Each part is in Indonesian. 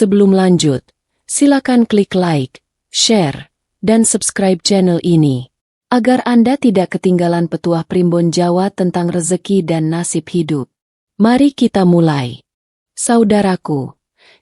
Sebelum lanjut, silakan klik like, share, dan subscribe channel ini, agar Anda tidak ketinggalan petuah Primbon Jawa tentang rezeki dan nasib hidup. Mari kita mulai. Saudaraku,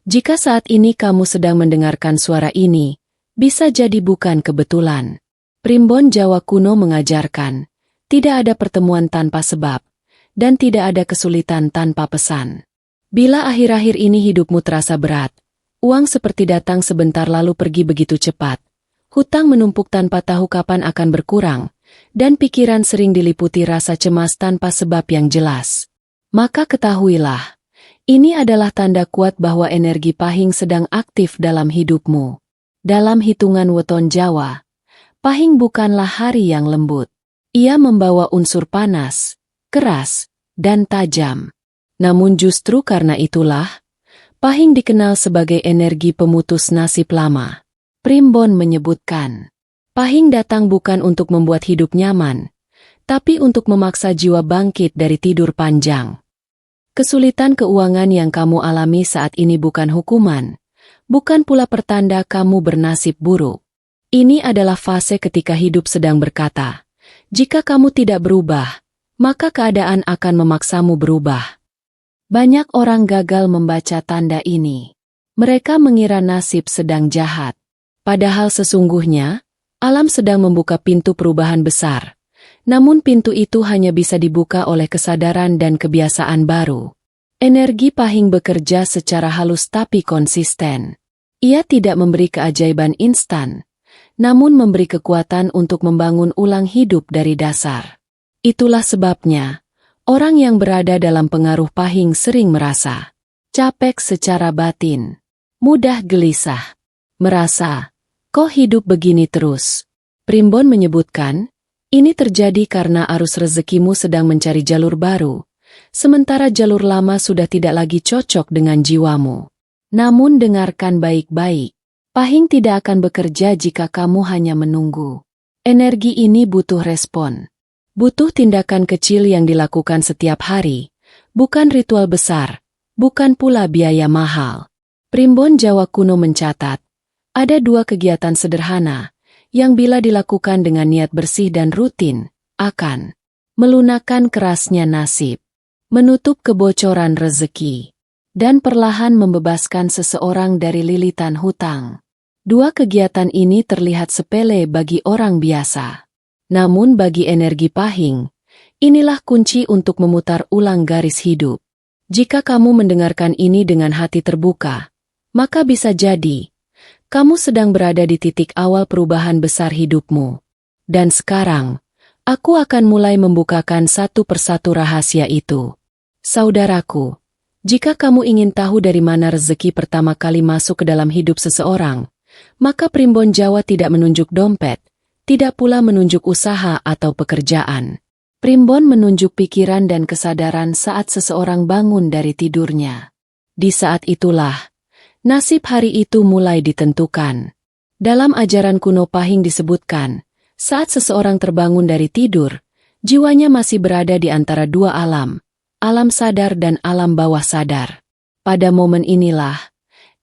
jika saat ini kamu sedang mendengarkan suara ini, bisa jadi bukan kebetulan. Primbon Jawa kuno mengajarkan, tidak ada pertemuan tanpa sebab, dan tidak ada kesulitan tanpa pesan. Bila akhir-akhir ini hidupmu terasa berat, uang seperti datang sebentar lalu pergi begitu cepat, hutang menumpuk tanpa tahu kapan akan berkurang, dan pikiran sering diliputi rasa cemas tanpa sebab yang jelas, maka ketahuilah, ini adalah tanda kuat bahwa energi pahing sedang aktif dalam hidupmu. Dalam hitungan weton Jawa, pahing bukanlah hari yang lembut. Ia membawa unsur panas, keras, dan tajam. Namun justru karena itulah, pahing dikenal sebagai energi pemutus nasib lama. Primbon menyebutkan, pahing datang bukan untuk membuat hidup nyaman, tapi untuk memaksa jiwa bangkit dari tidur panjang. Kesulitan keuangan yang kamu alami saat ini bukan hukuman, bukan pula pertanda kamu bernasib buruk. Ini adalah fase ketika hidup sedang berkata, jika kamu tidak berubah, maka keadaan akan memaksamu berubah. Banyak orang gagal membaca tanda ini. Mereka mengira nasib sedang jahat. Padahal sesungguhnya, alam sedang membuka pintu perubahan besar. Namun pintu itu hanya bisa dibuka oleh kesadaran dan kebiasaan baru. Energi pahing bekerja secara halus tapi konsisten. Ia tidak memberi keajaiban instan, namun memberi kekuatan untuk membangun ulang hidup dari dasar. Itulah sebabnya, orang yang berada dalam pengaruh pahing sering merasa capek secara batin, mudah gelisah, merasa, kok hidup begini terus. Primbon menyebutkan, ini terjadi karena arus rezekimu sedang mencari jalur baru, sementara jalur lama sudah tidak lagi cocok dengan jiwamu. Namun dengarkan baik-baik, pahing tidak akan bekerja jika kamu hanya menunggu. Energi ini butuh respon. Butuh tindakan kecil yang dilakukan setiap hari, bukan ritual besar, bukan pula biaya mahal. Primbon Jawa kuno mencatat, ada 2 kegiatan sederhana, yang bila dilakukan dengan niat bersih dan rutin, akan melunakkan kerasnya nasib, menutup kebocoran rezeki, dan perlahan membebaskan seseorang dari lilitan hutang. 2 kegiatan ini terlihat sepele bagi orang biasa. Namun bagi energi pahing, inilah kunci untuk memutar ulang garis hidup. Jika kamu mendengarkan ini dengan hati terbuka, maka bisa jadi, kamu sedang berada di titik awal perubahan besar hidupmu. Dan sekarang, aku akan mulai membukakan satu persatu rahasia itu. Saudaraku, jika kamu ingin tahu dari mana rezeki pertama kali masuk ke dalam hidup seseorang, maka Primbon Jawa tidak menunjuk dompet, tidak pula menunjuk usaha atau pekerjaan. Primbon menunjuk pikiran dan kesadaran saat seseorang bangun dari tidurnya. Di saat itulah, nasib hari itu mulai ditentukan. Dalam ajaran kuno pahing disebutkan, saat seseorang terbangun dari tidur, jiwanya masih berada di antara 2 alam, alam sadar dan alam bawah sadar. Pada momen inilah,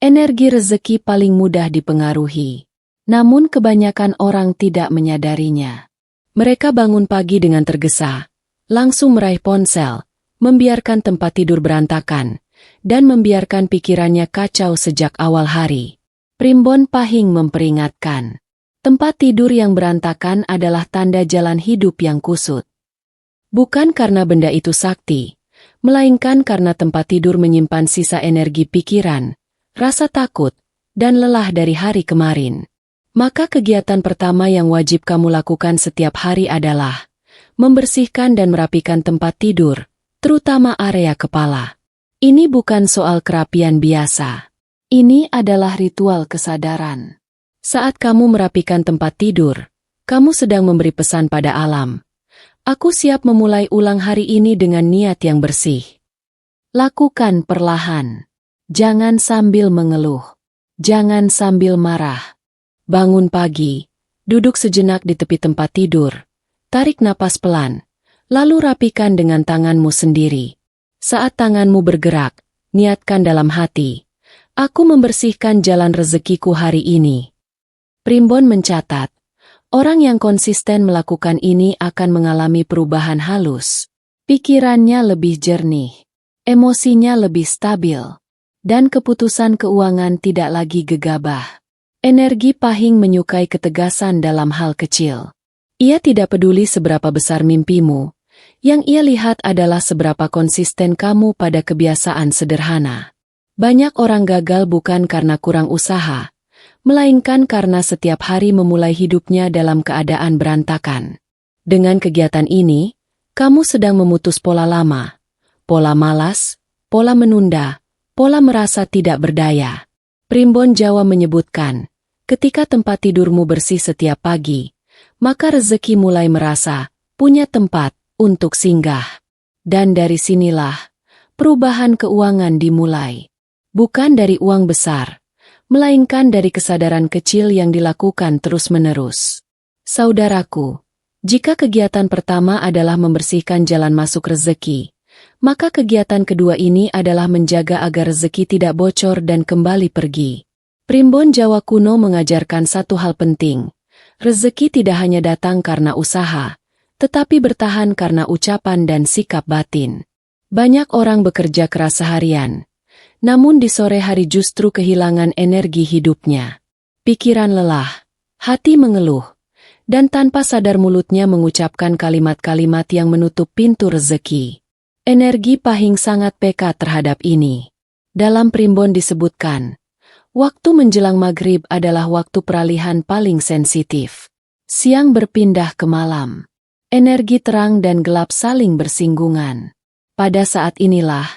energi rezeki paling mudah dipengaruhi. Namun kebanyakan orang tidak menyadarinya. Mereka bangun pagi dengan tergesa, langsung meraih ponsel, membiarkan tempat tidur berantakan, dan membiarkan pikirannya kacau sejak awal hari. Primbon Pahing memperingatkan, tempat tidur yang berantakan adalah tanda jalan hidup yang kusut. Bukan karena benda itu sakti, melainkan karena tempat tidur menyimpan sisa energi pikiran, rasa takut, dan lelah dari hari kemarin. Maka kegiatan pertama yang wajib kamu lakukan setiap hari adalah membersihkan dan merapikan tempat tidur, terutama area kepala. Ini bukan soal kerapian biasa. Ini adalah ritual kesadaran. Saat kamu merapikan tempat tidur, kamu sedang memberi pesan pada alam. Aku siap memulai ulang hari ini dengan niat yang bersih. Lakukan perlahan. Jangan sambil mengeluh. Jangan sambil marah. Bangun pagi, duduk sejenak di tepi tempat tidur, tarik napas pelan, lalu rapikan dengan tanganmu sendiri. Saat tanganmu bergerak, niatkan dalam hati, Aku membersihkan jalan rezekiku hari ini. Primbon mencatat, orang yang konsisten melakukan ini akan mengalami perubahan halus. Pikirannya lebih jernih, emosinya lebih stabil, dan keputusan keuangan tidak lagi gegabah. Energi Pahing menyukai ketegasan dalam hal kecil. Ia tidak peduli seberapa besar mimpimu, yang ia lihat adalah seberapa konsisten kamu pada kebiasaan sederhana. Banyak orang gagal bukan karena kurang usaha, melainkan karena setiap hari memulai hidupnya dalam keadaan berantakan. Dengan kegiatan ini, kamu sedang memutus pola lama, pola malas, pola menunda, pola merasa tidak berdaya. Primbon Jawa menyebutkan, ketika tempat tidurmu bersih setiap pagi, maka rezeki mulai merasa punya tempat untuk singgah. Dan dari sinilah perubahan keuangan dimulai. Bukan dari uang besar, melainkan dari kesadaran kecil yang dilakukan terus-menerus. Saudaraku, jika kegiatan pertama adalah membersihkan jalan masuk rezeki, maka kegiatan kedua ini adalah menjaga agar rezeki tidak bocor dan kembali pergi. Primbon Jawa kuno mengajarkan satu hal penting. Rezeki tidak hanya datang karena usaha, tetapi bertahan karena ucapan dan sikap batin. Banyak orang bekerja keras seharian, namun di sore hari justru kehilangan energi hidupnya. Pikiran lelah, hati mengeluh, dan tanpa sadar mulutnya mengucapkan kalimat-kalimat yang menutup pintu rezeki. Energi Pahing sangat peka terhadap ini. Dalam Primbon disebutkan, waktu menjelang maghrib adalah waktu peralihan paling sensitif. Siang berpindah ke malam. Energi terang dan gelap saling bersinggungan. Pada saat inilah,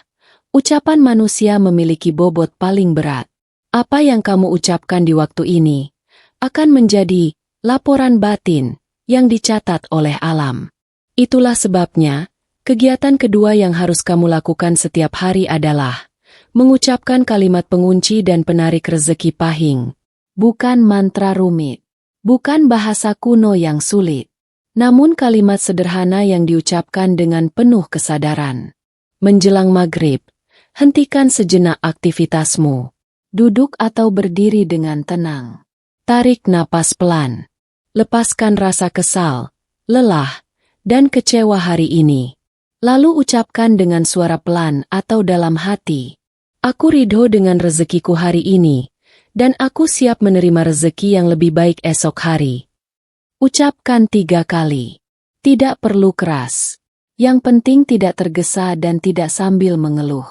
ucapan manusia memiliki bobot paling berat. Apa yang kamu ucapkan di waktu ini akan menjadi laporan batin yang dicatat oleh alam. Itulah sebabnya, kegiatan kedua yang harus kamu lakukan setiap hari adalah mengucapkan kalimat pengunci dan penarik rezeki Pahing. Bukan mantra rumit, bukan bahasa kuno yang sulit, namun kalimat sederhana yang diucapkan dengan penuh kesadaran. Menjelang maghrib, hentikan sejenak aktivitasmu. Duduk atau berdiri dengan tenang. Tarik napas pelan. Lepaskan rasa kesal, lelah, dan kecewa hari ini. Lalu ucapkan dengan suara pelan atau dalam hati. Aku ridho dengan rezekiku hari ini, dan aku siap menerima rezeki yang lebih baik esok hari. Ucapkan 3 kali. Tidak perlu keras. Yang penting tidak tergesa dan tidak sambil mengeluh.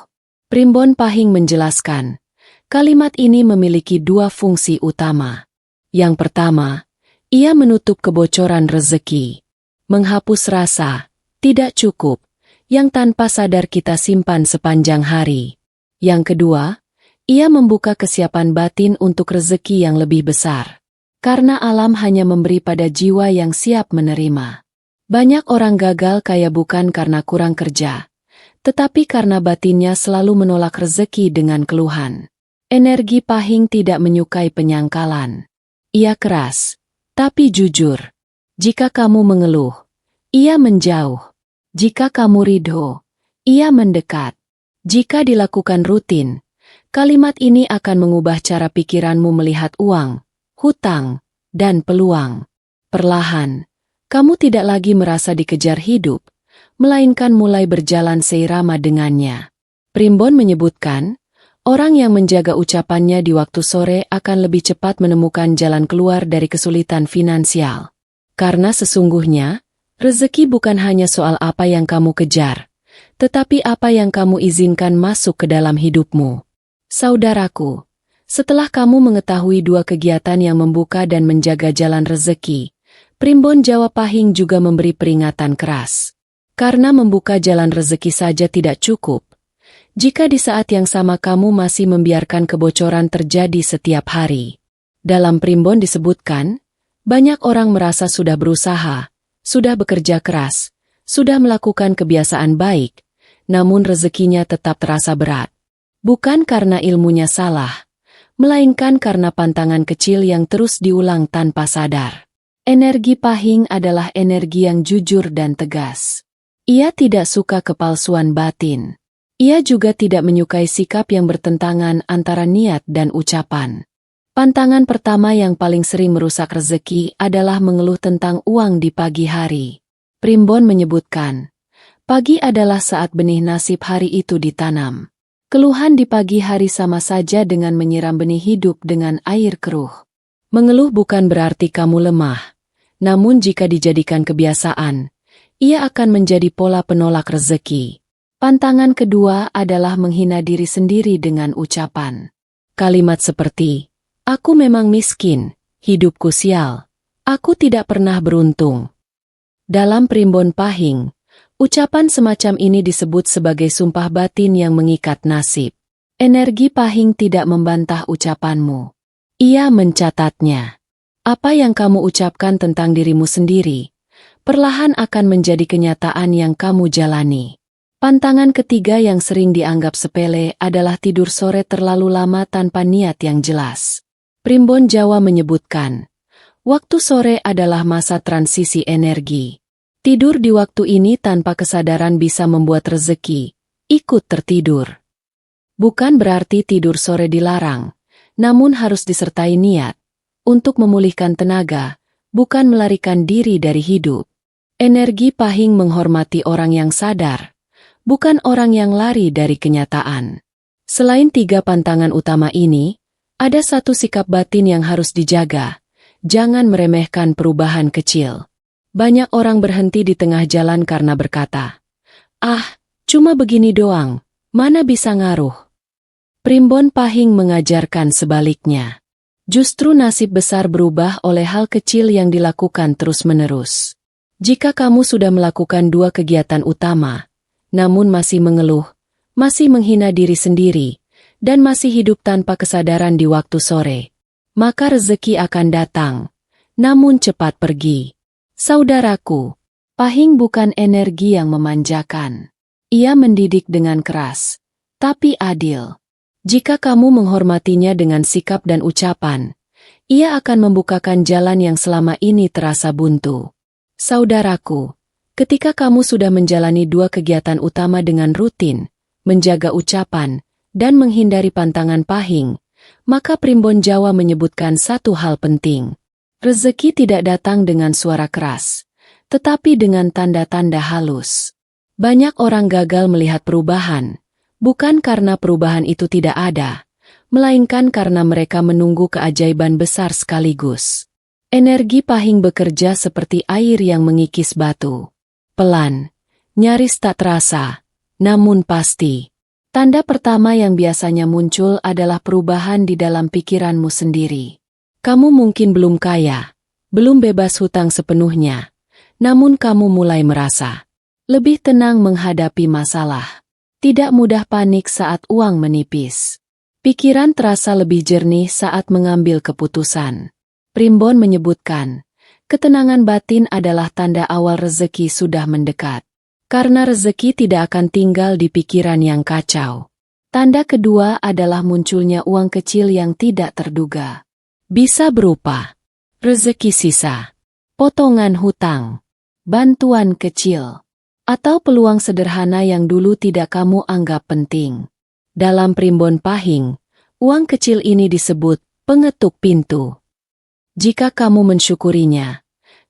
Primbon Pahing menjelaskan, kalimat ini memiliki 2 fungsi utama. Yang pertama, ia menutup kebocoran rezeki. Menghapus rasa, tidak cukup, yang tanpa sadar kita simpan sepanjang hari. Yang kedua, ia membuka kesiapan batin untuk rezeki yang lebih besar. Karena alam hanya memberi pada jiwa yang siap menerima. Banyak orang gagal kaya bukan karena kurang kerja, tetapi karena batinnya selalu menolak rezeki dengan keluhan. Energi Pahing tidak menyukai penyangkalan. Ia keras, tapi jujur. Jika kamu mengeluh, ia menjauh. Jika kamu ridho, ia mendekat. Jika dilakukan rutin, kalimat ini akan mengubah cara pikiranmu melihat uang, hutang, dan peluang. Perlahan, kamu tidak lagi merasa dikejar hidup, melainkan mulai berjalan seirama dengannya. Primbon menyebutkan, orang yang menjaga ucapannya di waktu sore akan lebih cepat menemukan jalan keluar dari kesulitan finansial. Karena sesungguhnya, rezeki bukan hanya soal apa yang kamu kejar, tetapi apa yang kamu izinkan masuk ke dalam hidupmu. Saudaraku, setelah kamu mengetahui 2 kegiatan yang membuka dan menjaga jalan rezeki, Primbon Jawa Pahing juga memberi peringatan keras. Karena membuka jalan rezeki saja tidak cukup. Jika di saat yang sama kamu masih membiarkan kebocoran terjadi setiap hari. Dalam Primbon disebutkan, banyak orang merasa sudah berusaha, sudah bekerja keras, sudah melakukan kebiasaan baik, namun rezekinya tetap terasa berat. Bukan karena ilmunya salah, melainkan karena pantangan kecil yang terus diulang tanpa sadar. Energi Pahing adalah energi yang jujur dan tegas. Ia tidak suka kepalsuan batin. Ia juga tidak menyukai sikap yang bertentangan antara niat dan ucapan. Pantangan pertama yang paling sering merusak rezeki adalah mengeluh tentang uang di pagi hari. Primbon menyebutkan, pagi adalah saat benih nasib hari itu ditanam. Keluhan di pagi hari sama saja dengan menyiram benih hidup dengan air keruh. Mengeluh bukan berarti kamu lemah, namun jika dijadikan kebiasaan, ia akan menjadi pola penolak rezeki. Pantangan kedua adalah menghina diri sendiri dengan ucapan. Kalimat seperti, aku memang miskin, hidupku sial, aku tidak pernah beruntung. Dalam Primbon Pahing, ucapan semacam ini disebut sebagai sumpah batin yang mengikat nasib. Energi Pahing tidak membantah ucapanmu. Ia mencatatnya. Apa yang kamu ucapkan tentang dirimu sendiri, perlahan akan menjadi kenyataan yang kamu jalani. Pantangan ketiga yang sering dianggap sepele adalah tidur sore terlalu lama tanpa niat yang jelas. Primbon Jawa menyebutkan, waktu sore adalah masa transisi energi. Tidur di waktu ini tanpa kesadaran bisa membuat rezeki ikut tertidur. Bukan berarti tidur sore dilarang, namun harus disertai niat untuk memulihkan tenaga, bukan melarikan diri dari hidup. Energi Pahing menghormati orang yang sadar, bukan orang yang lari dari kenyataan. Selain tiga pantangan utama ini, ada satu sikap batin yang harus dijaga. Jangan meremehkan perubahan kecil. Banyak orang berhenti di tengah jalan karena berkata, cuma begini doang, mana bisa ngaruh. Primbon Pahing mengajarkan sebaliknya. Justru nasib besar berubah oleh hal kecil yang dilakukan terus-menerus. Jika kamu sudah melakukan dua kegiatan utama, namun masih mengeluh, masih menghina diri sendiri, dan masih hidup tanpa kesadaran di waktu sore, maka rezeki akan datang, namun cepat pergi. Saudaraku, Pahing bukan energi yang memanjakan. Ia mendidik dengan keras, tapi adil. Jika kamu menghormatinya dengan sikap dan ucapan, ia akan membukakan jalan yang selama ini terasa buntu. Saudaraku, ketika kamu sudah menjalani dua kegiatan utama dengan rutin, menjaga ucapan, dan menghindari pantangan Pahing, maka Primbon Jawa menyebutkan satu hal penting. Rezeki tidak datang dengan suara keras, tetapi dengan tanda-tanda halus. Banyak orang gagal melihat perubahan, bukan karena perubahan itu tidak ada, melainkan karena mereka menunggu keajaiban besar sekaligus. Energi Pahing bekerja seperti air yang mengikis batu. Pelan, nyaris tak terasa, namun pasti. Tanda pertama yang biasanya muncul adalah perubahan di dalam pikiranmu sendiri. Kamu mungkin belum kaya, belum bebas hutang sepenuhnya, namun kamu mulai merasa lebih tenang menghadapi masalah. Tidak mudah panik saat uang menipis. Pikiran terasa lebih jernih saat mengambil keputusan. Primbon menyebutkan, ketenangan batin adalah tanda awal rezeki sudah mendekat. Karena rezeki tidak akan tinggal di pikiran yang kacau. Tanda kedua adalah munculnya uang kecil yang tidak terduga. Bisa berupa rezeki sisa, potongan hutang, bantuan kecil, atau peluang sederhana yang dulu tidak kamu anggap penting. Dalam Primbon Pahing, uang kecil ini disebut pengetuk pintu. Jika kamu mensyukurinya,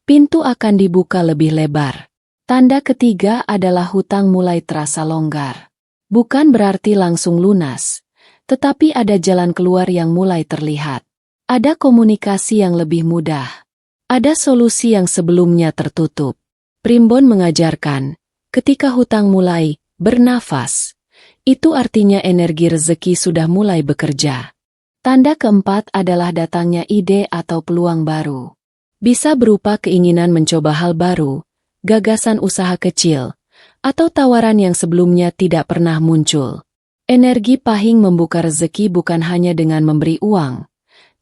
pintu akan dibuka lebih lebar. Tanda ketiga adalah hutang mulai terasa longgar. Bukan berarti langsung lunas, tetapi ada jalan keluar yang mulai terlihat. Ada komunikasi yang lebih mudah. Ada solusi yang sebelumnya tertutup. Primbon mengajarkan, ketika hutang mulai bernafas, itu artinya energi rezeki sudah mulai bekerja. Tanda keempat adalah datangnya ide atau peluang baru. Bisa berupa keinginan mencoba hal baru, gagasan usaha kecil, atau tawaran yang sebelumnya tidak pernah muncul. Energi Pahing membuka rezeki bukan hanya dengan memberi uang,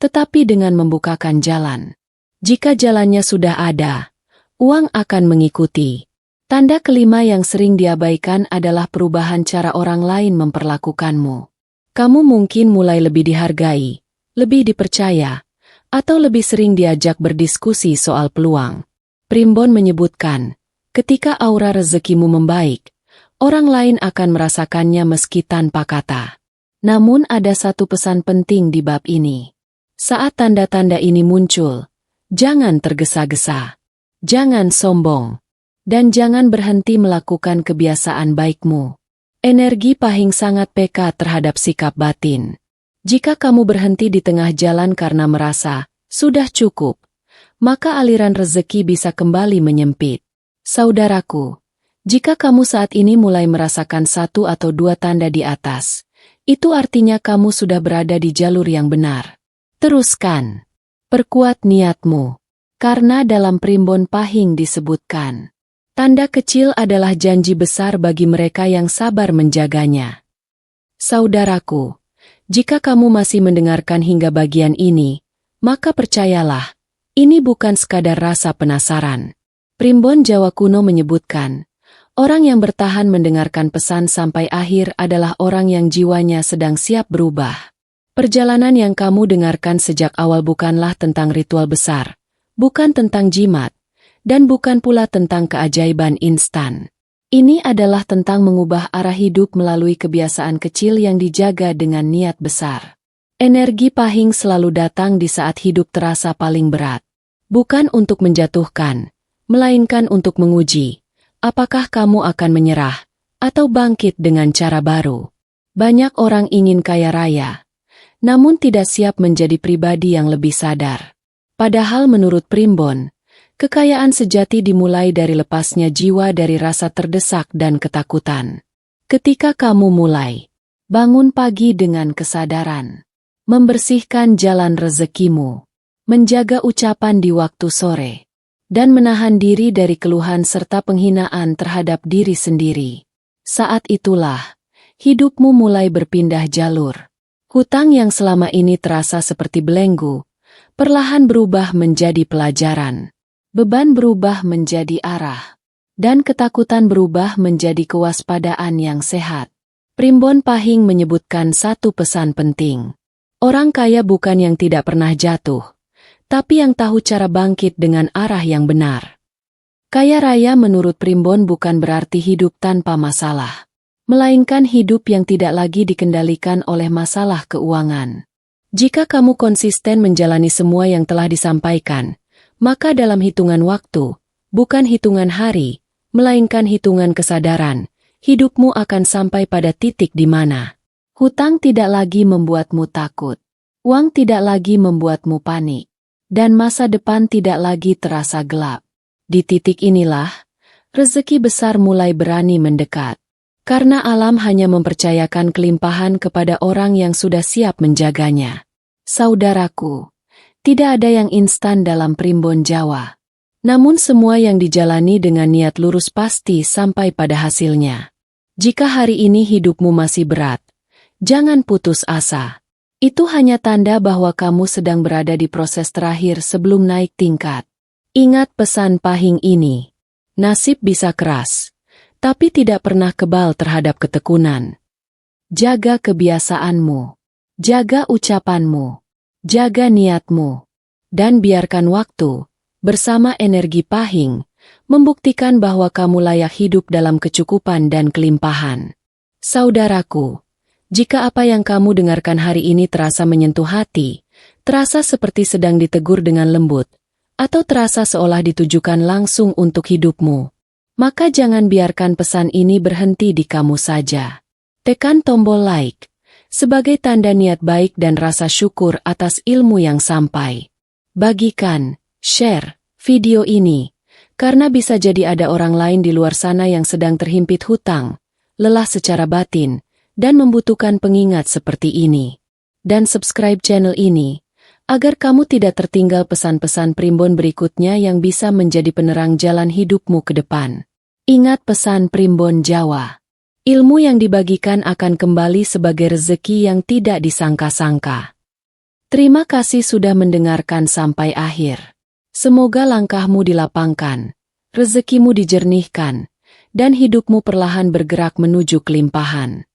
tetapi dengan membukakan jalan. Jika jalannya sudah ada, uang akan mengikuti. Tanda kelima yang sering diabaikan adalah perubahan cara orang lain memperlakukanmu. Kamu mungkin mulai lebih dihargai, lebih dipercaya, atau lebih sering diajak berdiskusi soal peluang. Primbon menyebutkan, ketika aura rezekimu membaik, Orang lain akan merasakannya meski tanpa kata. Namun ada satu pesan penting di bab ini. Saat tanda-tanda ini muncul, jangan tergesa-gesa. Jangan sombong. Dan jangan berhenti melakukan kebiasaan baikmu. Energi pahing sangat peka terhadap sikap batin. Jika kamu berhenti di tengah jalan karena merasa, sudah cukup, maka aliran rezeki bisa kembali menyempit. Saudaraku, jika kamu saat ini mulai merasakan satu atau dua tanda di atas, itu artinya kamu sudah berada di jalur yang benar. Teruskan. Perkuat niatmu. Karena dalam primbon pahing disebutkan, tanda kecil adalah janji besar bagi mereka yang sabar menjaganya. Saudaraku, jika kamu masih mendengarkan hingga bagian ini, maka percayalah, ini bukan sekadar rasa penasaran. Primbon Jawa kuno menyebutkan, orang yang bertahan mendengarkan pesan sampai akhir adalah orang yang jiwanya sedang siap berubah. Perjalanan yang kamu dengarkan sejak awal bukanlah tentang ritual besar, bukan tentang jimat, dan bukan pula tentang keajaiban instan. Ini adalah tentang mengubah arah hidup melalui kebiasaan kecil yang dijaga dengan niat besar. Energi pahing selalu datang di saat hidup terasa paling berat. Bukan untuk menjatuhkan, melainkan untuk menguji, apakah kamu akan menyerah, atau bangkit dengan cara baru. Banyak orang ingin kaya raya, namun tidak siap menjadi pribadi yang lebih sadar. Padahal menurut Primbon, kekayaan sejati dimulai dari lepasnya jiwa dari rasa terdesak dan ketakutan. Ketika kamu mulai bangun pagi dengan kesadaran, membersihkan jalan rezekimu, menjaga ucapan di waktu sore, dan menahan diri dari keluhan serta penghinaan terhadap diri sendiri. Saat itulah, hidupmu mulai berpindah jalur. Hutang yang selama ini terasa seperti belenggu, perlahan berubah menjadi pelajaran. Beban berubah menjadi arah, dan ketakutan berubah menjadi kewaspadaan yang sehat. Primbon Pahing menyebutkan satu pesan penting. Orang kaya bukan yang tidak pernah jatuh, tapi yang tahu cara bangkit dengan arah yang benar. Kaya raya menurut Primbon bukan berarti hidup tanpa masalah, melainkan hidup yang tidak lagi dikendalikan oleh masalah keuangan. Jika kamu konsisten menjalani semua yang telah disampaikan, maka dalam hitungan waktu, bukan hitungan hari, melainkan hitungan kesadaran, hidupmu akan sampai pada titik di mana hutang tidak lagi membuatmu takut, uang tidak lagi membuatmu panik, dan masa depan tidak lagi terasa gelap. Di titik inilah, rezeki besar mulai berani mendekat. Karena alam hanya mempercayakan kelimpahan kepada orang yang sudah siap menjaganya. Saudaraku, tidak ada yang instan dalam Primbon Jawa. Namun semua yang dijalani dengan niat lurus pasti sampai pada hasilnya. Jika hari ini hidupmu masih berat, jangan putus asa. Itu hanya tanda bahwa kamu sedang berada di proses terakhir sebelum naik tingkat. Ingat pesan Pahing ini. Nasib bisa keras, tapi tidak pernah kebal terhadap ketekunan. Jaga kebiasaanmu, jaga ucapanmu, jaga niatmu, dan biarkan waktu, bersama energi Pahing, membuktikan bahwa kamu layak hidup dalam kecukupan dan kelimpahan. Saudaraku, jika apa yang kamu dengarkan hari ini terasa menyentuh hati, terasa seperti sedang ditegur dengan lembut, atau terasa seolah ditujukan langsung untuk hidupmu, maka jangan biarkan pesan ini berhenti di kamu saja. Tekan tombol like, sebagai tanda niat baik dan rasa syukur atas ilmu yang sampai. Bagikan, share, video ini, karena bisa jadi ada orang lain di luar sana yang sedang terhimpit hutang, lelah secara batin, dan membutuhkan pengingat seperti ini. Dan subscribe channel ini, agar kamu tidak tertinggal pesan-pesan Primbon berikutnya yang bisa menjadi penerang jalan hidupmu ke depan. Ingat pesan Primbon Jawa. Ilmu yang dibagikan akan kembali sebagai rezeki yang tidak disangka-sangka. Terima kasih sudah mendengarkan sampai akhir. Semoga langkahmu dilapangkan, rezekimu dijernihkan, dan hidupmu perlahan bergerak menuju kelimpahan.